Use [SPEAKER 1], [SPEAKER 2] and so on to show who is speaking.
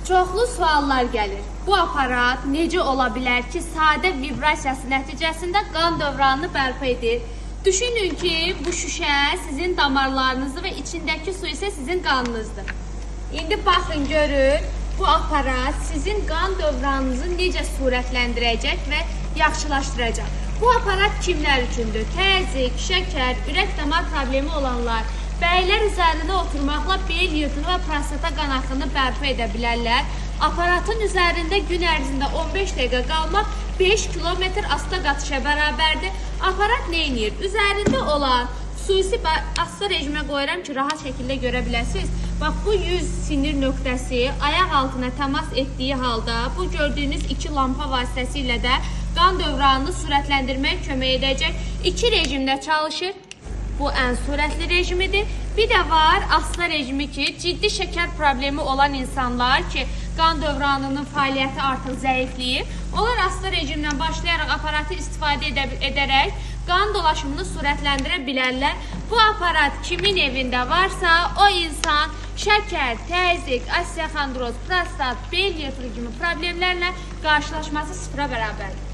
[SPEAKER 1] Çoxlu suallar gəlir. Bu aparat necə ola bilər ki, sadə vibrasiyası nəticəsində qan dövranını bərpa edir? Düşünün ki, bu şüşə sizin damarlarınızdır və içindəki su isə sizin qanınızdır. İndi baxın, görün, bu aparat sizin qan dövranınızı necə surətləndirəcək və yaxşılaşdıracaq. Bu aparat kimlər üçündür? Təzyiq, şəkər, ürək-damar problemi olanlar, bəylər üzərində oturmaqla bel yırtığı və prostata qan axını bərpa edə bilərlər. Aparatın üzərində gün ərzində 15 dəqiqə qalmaq 5 kilometr asta qatışa bərabərdir. Aparat nə edir? Üzərində olan xüsusi asta rejimə qoyuram ki, rahat şəkildə görə biləsiniz. Bax, bu 100 sinir nöqtəsi ayaq altına təmas etdiyi halda bu gördüyünüz iki lampa vasitəsilə də qan dövranını sürətləndirmək kömək edəcək. İki rejimdə çalışır. Bu ən sürətli rejimidir. Bir də var asta rejimi ki, ciddi şəkər problemi olan insanlar ki, qan dövranının fəaliyyəti artıq zəifləyir. Onlar asta rejimlə başlayaraq aparatı istifadə edərək qan dolaşımını sürətləndirə bilərlər. Bu aparat kimin evində varsa, o insan şəkər, təzyiq, osteoxondroz, prostat, bel yırtığı kimi problemlərlə qarşılaşması sıfıra bərabərdir.